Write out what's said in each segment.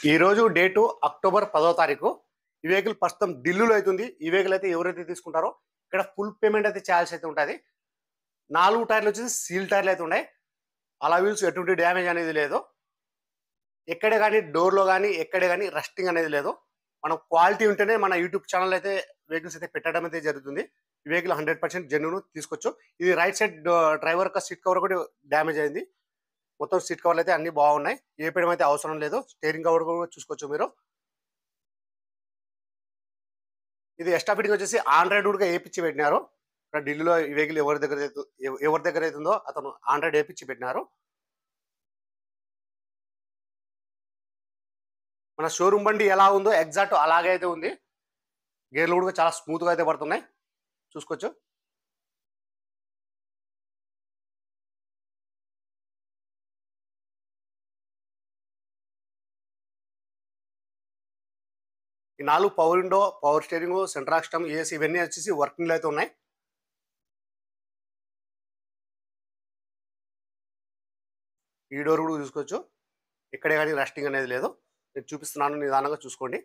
ఈ రోజు date October 10వ తారీఖు. ఈ వెహికల్ ప్రస్తుతం ఢిల్లీలో అయితుంది. ఈ వెహికల్ అయితే ఎవరైతే తీసుకుంటారో ఇక్కడ ఫుల్ పేమెంట్ అయితే చేయాల్సి అయితే ఉంటది. 4 టైర్లు వచ్చేసి సీల్ టైర్లు అయితే ఉన్నాయి. అలా వీల్స్ ఎటువంటి డ్యామేజ్ అనేది లేదు. ఎక్కడే గాని డోర్‌లో గాని, ఎక్కడే గాని రస్టింగ్ అనేది లేదు. మనం క్వాలిటీ ఉంటేనే మన యూట్యూబ్ ఛానల్ అయితే వెహికల్స్ అయితే పెట్టడం అయితే జరుగుతుంది. ఈ వెహికల్ 100% జెన్యూన్ తీసుకోవచ్చు. ఇది రైట్ సైడ్ డ్రైవర్ యొక్క సీట్ కవర్ కూడా డ్యామేజ్ అయింది. మొత్తం సీట్ కవర్లు అయితే అన్ని బాగున్నాయి. ఏపీయడం అయితే అవసరం లేదు. స్టీరింగ్ కవర్ కూడా చూసుకోవచ్చు మీరు. ఇది ఎక్స్ట్రా ఫిట్టింగ్ వచ్చేసి ఆండ్రాయిడ్ కూడా ఏపిచ్చి పెట్టినారు. ఇక్కడ ఢిల్లీలో ఈ వెహికల్ ఎవరి దగ్గర అవుతుందో అతను ఆండ్రాయిడ్ ఏపిచ్చి పెట్టినారు. మన షోరూమ్ బండి ఎలా ఉందో ఎగ్జాక్ట్ అలాగే అయితే ఉంది. గేర్లు కూడా చాలా స్మూత్ గా అయితే పడుతున్నాయి. చూసుకోవచ్చు. ఈ 4 power window, power steering, central system, AC ఇవన్నీ వచ్చేసి వర్కింగ్ లో అయితే ఉన్నాయి. ఈ డోర్ కూడా చూసుకోవచ్చు. ఇక్కడే కానీ రస్టింగ్ అనేది లేదు. నేను చూపిస్తున్నాను, నిదానంగా చూసుకోండి.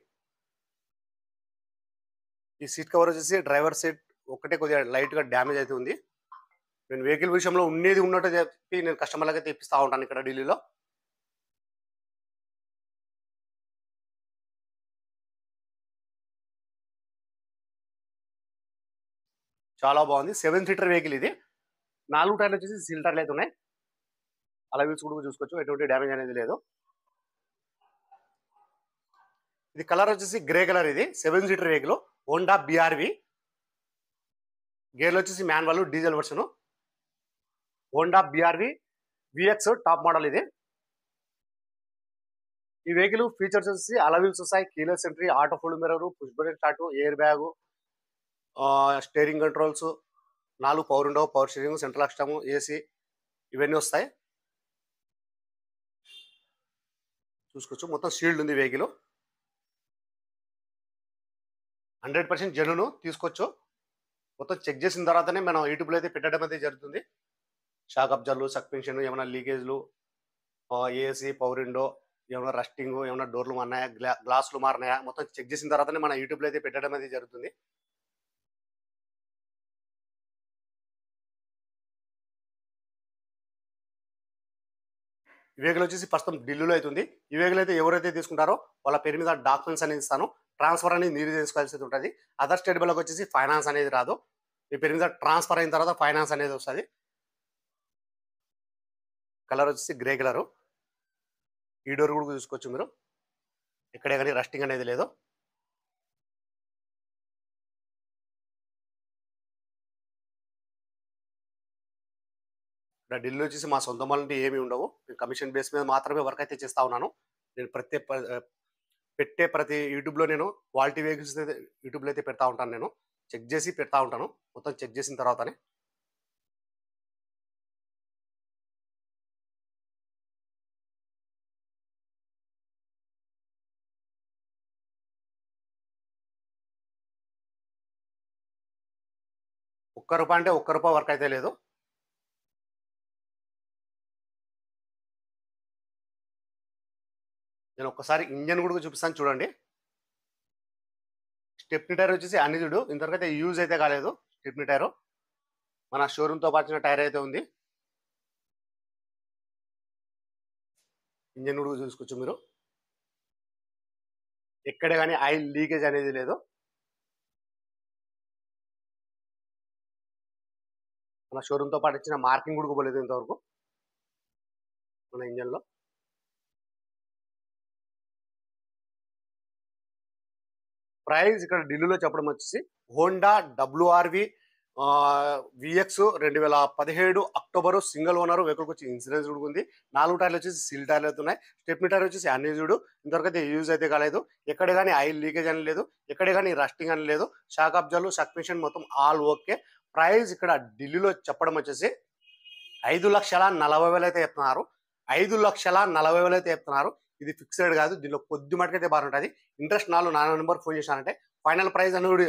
ఈ సీట్ కవర్ వచ్చేసి డ్రైవర్ సీట్ ఒక్కటే కొద్దిగా లైట్ గా డ్యామేజ్ అయితే ఉంది. నేను వెహికల్ విషయంలో ఉన్నది ఉన్నట్టు చెప్పి నేను కస్టమర్లకి అయితే ఇప్పిస్తా ఉంటాను ఇక్కడ ఢిల్లీలో. చాలా బాగుంది. 7 సీటర్ వెహికల్ ఇది. 4 టైర్లు వచ్చేసి సీల్ టైర్లు అయితే ఉన్నాయి. అలా వీల్స్ కూడా చూసుకోవచ్చు. ఎటువంటి డ్యామేజ్ అనేది లేదు. ఇది కలర్ వచ్చేసి గ్రే కలర్. ఇది 7 సీటర్ వెహికల్ హోండా బిఆర్వి. గేర్లు వచ్చేసి manual diesel version. Honda BRV VX top model ఇది. ఈ వెహికల్ ఫీచర్స్ వచ్చేసి అలవీల్స్ వస్తాయి, keyless entry, auto fold mirror, push button start, air bag, steering controls, 4 power window, power steering, central system, AC ఇవన్నీ వస్తాయి. చూసుకోవచ్చు. మొత్తం షీల్డ్ ఉంది vehicle. 100% genuine తీసుకోవచ్చు. మొత్తం చెక్ చేసిన తర్వాతనే మనం యూట్యూబ్లో అయితే పెట్టడం అయితే జరుగుతుంది. షాక్ అబ్జర్లు, సస్పెన్షన్, ఏమైనా లీకేజ్లు, ఏసీ, పవర్ విండో, ఏమైనా రస్టింగ్, ఏమైనా డోర్లు మారినాయా, గ్లాసులు మారినాయా, మొత్తం చెక్ చేసిన తర్వాతనే మన యూట్యూబ్లో అయితే పెట్టడం అయితే జరుగుతుంది. ఈ వెహికల్ వచ్చేసి ప్రస్తుతం ఢిల్లీలో అవుతుంది. ఈ వెహికల్ అయితే ఎవరైతే తీసుకుంటారో వాళ్ళ పేరు మీద డాక్యుమెంట్స్ అనేది ఇస్తాను. ట్రాన్స్ఫర్ అనేది మీరు చేసుకోవాల్సి ఉంటుంది. అదర్ స్టేట్ బిల్లకు వచ్చేసి ఫైనాన్స్ అనేది రాదు. మీ పేరు మీద ట్రాన్స్ఫర్ అయిన తర్వాత ఫైనాన్స్ అనేది వస్తుంది. కలర్ వచ్చేసి గ్రే కలరు. ఈ డోర్ కూడా చూసుకోవచ్చు మీరు. ఎక్కడే కానీ రస్టింగ్ అనేది లేదు. ఇక్కడ ఢిల్లీ వచ్చేసి మా సొంత వాళ్ళంటే ఏమి ఉండవు. నేను కమిషన్ బేస్ మీద మాత్రమే వర్క్ అయితే చేస్తా ఉన్నాను. నేను పెట్టే ప్రతి యూట్యూబ్లో నేను క్వాలిటీ వెహికల్స్ అయితే యూట్యూబ్లో అయితే పెడతా ఉంటాను. నేను చెక్ చేసి పెడతా ఉంటాను. మొత్తం చెక్ చేసిన తర్వాతనే. ఒక్క రూపాయి అంటే ఒక్క రూపాయి వర్క్ అయితే లేదు. నేను ఒక్కసారి ఇంజన్ కూడా చూపిస్తాను చూడండి. స్టెప్నీ టైర్ వచ్చేసి అన్యూజ్డ్. ఇంతవరకు అయితే యూజ్ అయితే కాలేదు స్టెప్నీ టైర్. మన షోరూమ్తో పాటు టైర్ అయితే ఉంది. ఇంజన్ కూడా చూసుకోవచ్చు మీరు. ఎక్కడ కానీ ఆయిల్ లీకేజ్ అనేది లేదు. మన షోరూమ్తో పాటు ఇచ్చిన మార్కింగ్ కూడా పోలేదు ఇంతవరకు మన ఇంజన్లో. ప్రైస్ ఇక్కడ ఢిల్లీలో చెప్పడం వచ్చేసి Honda WRV vx 2017 October single owner వెహికల్కి వచ్చి ఇన్సూరెన్స్ కూడా ఉంది. 4 టైర్లు వచ్చేసి సీల్ టైర్లు అవుతున్నాయి. స్టెప్నీ టైర్ వచ్చేసి అన్యూజ్డ్. ఇంతవరకు అయితే యూజ్ అయితే కాలేదు. ఎక్కడ కానీ ఆయిల్ లీకేజ్ అని లేదు. ఎక్కడ కానీ రస్టింగ్ అని లేదు. షాక్ అబ్జర్లు, సస్పెన్షన్ మొత్తం ఆల్ ఓకే. ప్రైస్ ఇక్కడ ఢిల్లీలో చెప్పడం వచ్చేసి 5,40,000 అయితే చెప్తున్నారు. 5,40,000 అయితే చెప్తున్నారు. ఇది ఫిక్స్డ్ కాదు. దీనిలో కొద్ది మటుకైతే బాగుంటుంది. ఇంట్రెస్ట్ నా నెంబర్ ఫోన్ చేశానంటే ఫైనల్ ప్రైస్ అనేది